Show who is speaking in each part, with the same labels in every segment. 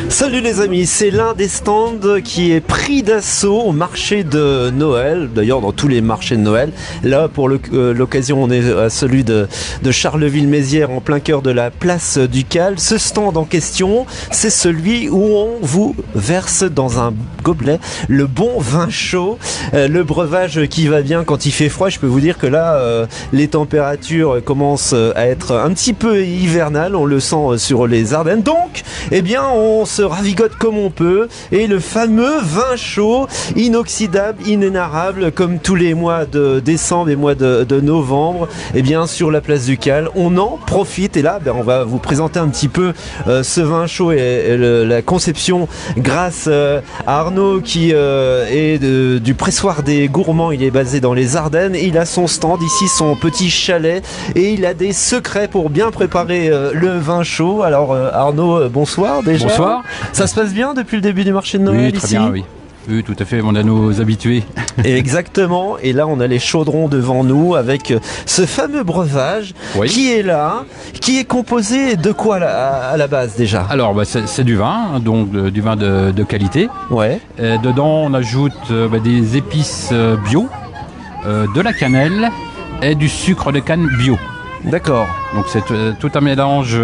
Speaker 1: Salut les amis, c'est l'un des stands qui est pris d'assaut au marché de Noël, d'ailleurs dans tous les marchés de Noël. Là pour l'occasion on est à celui de Charleville-Mézières en plein cœur de la place du Cal. Ce stand en question, c'est celui où on vous verse dans un gobelet le bon vin chaud, le breuvage qui va bien quand il fait froid. Je peux vous dire que là les températures commencent à être un petit peu hivernales, on le sent sur les Ardennes. Donc, eh bien on se ravigote comme on peut et le fameux vin chaud, inoxydable, inénarrable, comme tous les mois de décembre et mois de novembre, eh bien sur la place du Cal, on en profite. Et là, on va vous présenter un petit peu ce vin chaud et la conception grâce à Arnaud qui est du pressoir des gourmands. Il est basé dans les Ardennes et il a son stand ici, son petit chalet, et il a des secrets pour bien préparer le vin chaud. Alors Arnaud, bonsoir déjà.
Speaker 2: Bonsoir.
Speaker 1: Ça se passe bien depuis le début du marché de Noël?
Speaker 2: Oui, très
Speaker 1: ici
Speaker 2: bien, oui. Oui, tout à fait, on a nos habitués.
Speaker 1: Exactement, et là on a les chaudrons devant nous avec ce fameux breuvage qui est là, qui est composé de quoi à la base déjà?
Speaker 2: Alors c'est du vin, donc du vin de qualité.
Speaker 1: Ouais.
Speaker 2: Dedans on ajoute des épices bio, de la cannelle et du sucre de canne bio.
Speaker 1: D'accord.
Speaker 2: Donc c'est tout un mélange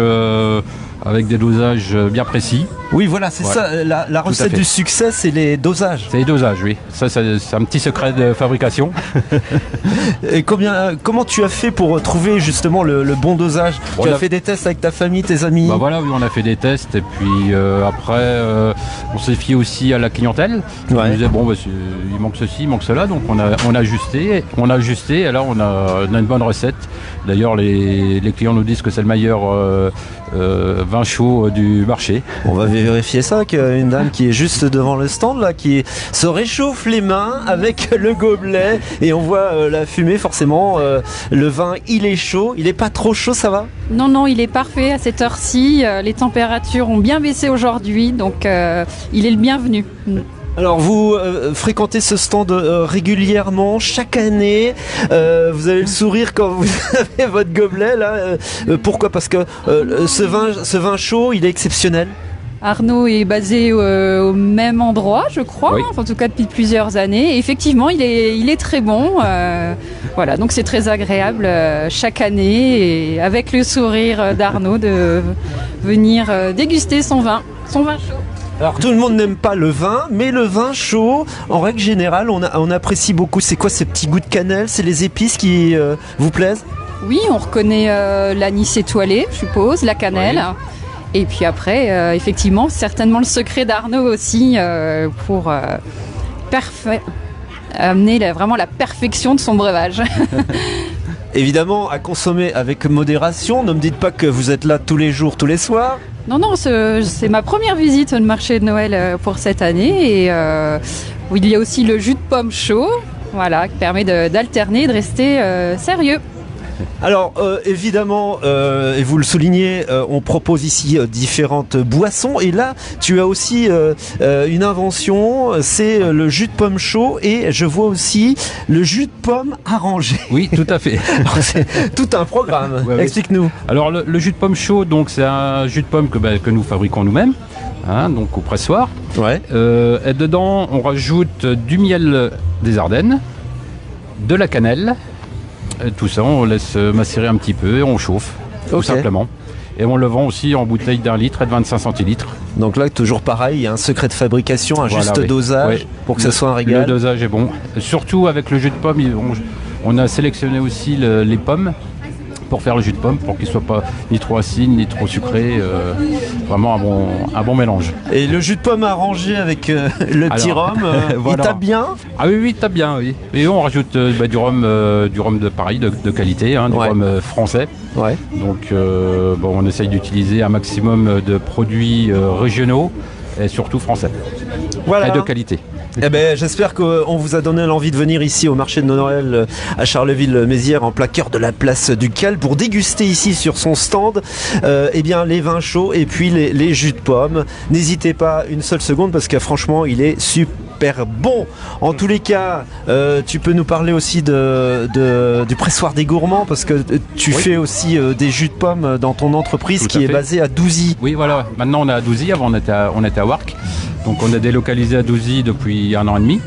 Speaker 2: avec des dosages bien précis.
Speaker 1: Oui, voilà, c'est ça. La recette du succès, c'est les dosages.
Speaker 2: C'est les dosages, oui. Ça, c'est un petit secret de fabrication.
Speaker 1: Et comment tu as fait pour trouver justement le bon dosage? Tu as fait des tests avec ta famille, tes amis?
Speaker 2: Voilà, oui, on a fait des tests. Et puis après, on s'est fié aussi à la clientèle. On disait, il manque ceci, il manque cela. Donc on a ajusté. Et là, on a une bonne recette. D'ailleurs, les clients nous disent que c'est le meilleur vin chaud du marché.
Speaker 1: On va vérifier ça, qu'une dame qui est juste devant le stand là, qui se réchauffe les mains avec le gobelet et on voit la fumée. Forcément le vin il est chaud, il est pas trop chaud, ça va?
Speaker 3: Non, il est parfait à cette heure-ci, les températures ont bien baissé aujourd'hui, donc il est le bienvenu.
Speaker 1: Alors vous fréquentez ce stand régulièrement, chaque année, vous avez le sourire quand vous avez votre gobelet là, pourquoi? Parce que ce vin chaud il est exceptionnel.
Speaker 3: Arnaud est basé au même endroit, je crois, en tout cas depuis plusieurs années. Et effectivement, il est très bon. Voilà, donc c'est très agréable chaque année, et avec le sourire d'Arnaud, de venir déguster son vin chaud.
Speaker 1: Alors tout le monde n'aime pas le vin, mais le vin chaud, en règle générale, on apprécie beaucoup. C'est quoi ces petits goûts de cannelle? C'est les épices qui vous plaisent?
Speaker 3: Oui, on reconnaît l'anis étoilé, je suppose, la cannelle. Oui. Et puis après, effectivement, certainement le secret d'Arnaud aussi pour amener vraiment la perfection de son breuvage.
Speaker 1: Évidemment, à consommer avec modération. Ne me dites pas que vous êtes là tous les jours, tous les soirs.
Speaker 3: Non, c'est ma première visite au marché de Noël pour cette année. Et il y a aussi le jus de pomme chaud, voilà, qui permet d'alterner et de rester sérieux.
Speaker 1: Alors évidemment, et vous le soulignez, on propose ici différentes boissons, et là tu as aussi une invention, c'est le jus de pomme chaud, et je vois aussi le jus de pomme arrangé.
Speaker 2: Oui, tout à fait.
Speaker 1: Alors, c'est tout un programme. Explique-nous.
Speaker 2: Alors le jus de pomme chaud, donc c'est un jus de pomme que nous fabriquons nous-mêmes, donc au pressoir. Et dedans on rajoute du miel des Ardennes, de la cannelle. Tout ça, on laisse macérer un petit peu et on chauffe, tout simplement. Et on le vend aussi en bouteille d'1 litre et de 25 centilitres.
Speaker 1: Donc là, toujours pareil, il y a un secret de fabrication, un juste dosage pour que ça soit un régal.
Speaker 2: Le dosage est bon. Surtout avec le jus de pomme, on a sélectionné aussi les pommes pour faire le jus de pomme, pour qu'il ne soit pas ni trop acide ni trop sucré, vraiment un bon mélange.
Speaker 1: Et le jus de pomme arrangé avec le petit rhum, il tape bien?
Speaker 2: Ah oui, il tape bien, oui. Et on rajoute du rhum de qualité, du rhum français. Donc on essaye d'utiliser un maximum de produits régionaux et surtout français. Et de qualité.
Speaker 1: Eh ben, j'espère qu'on vous a donné l'envie de venir ici au marché de Noël à Charleville-Mézières, en plein cœur de la place du Cal, pour déguster ici sur son stand les vins chauds et puis les jus de pommes. N'hésitez pas une seule seconde parce que franchement il est super super bon. En tous les cas, tu peux nous parler aussi du pressoir des gourmands, parce que tu fais aussi des jus de pommes dans ton entreprise qui est basée à Douzy.
Speaker 2: Oui, voilà. Maintenant, on est à Douzy. Avant, on était à Warcq. Donc, on a délocalisé à Douzy depuis 1 an et demi.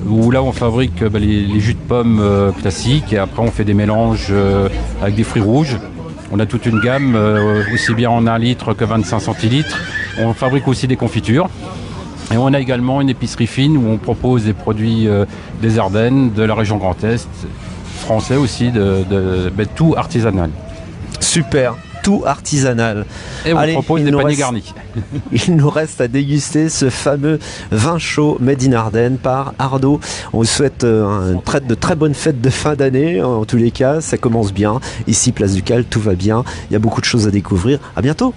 Speaker 2: Où là, on fabrique les jus de pommes classiques. Et après, on fait des mélanges avec des fruits rouges. On a toute une gamme, aussi bien en 1 litre que 25 centilitres. On fabrique aussi des confitures. Et on a également une épicerie fine où on propose des produits des Ardennes, de la région Grand Est, français aussi, tout artisanal.
Speaker 1: Super, tout artisanal.
Speaker 2: Et on propose des paniers garnis.
Speaker 1: Il nous reste à déguster ce fameux vin chaud Made in Ardennes par Ardo. On vous souhaite de très bonnes fêtes de fin d'année. En tous les cas, ça commence bien. Ici, Place du Cal, tout va bien. Il y a beaucoup de choses à découvrir. À bientôt.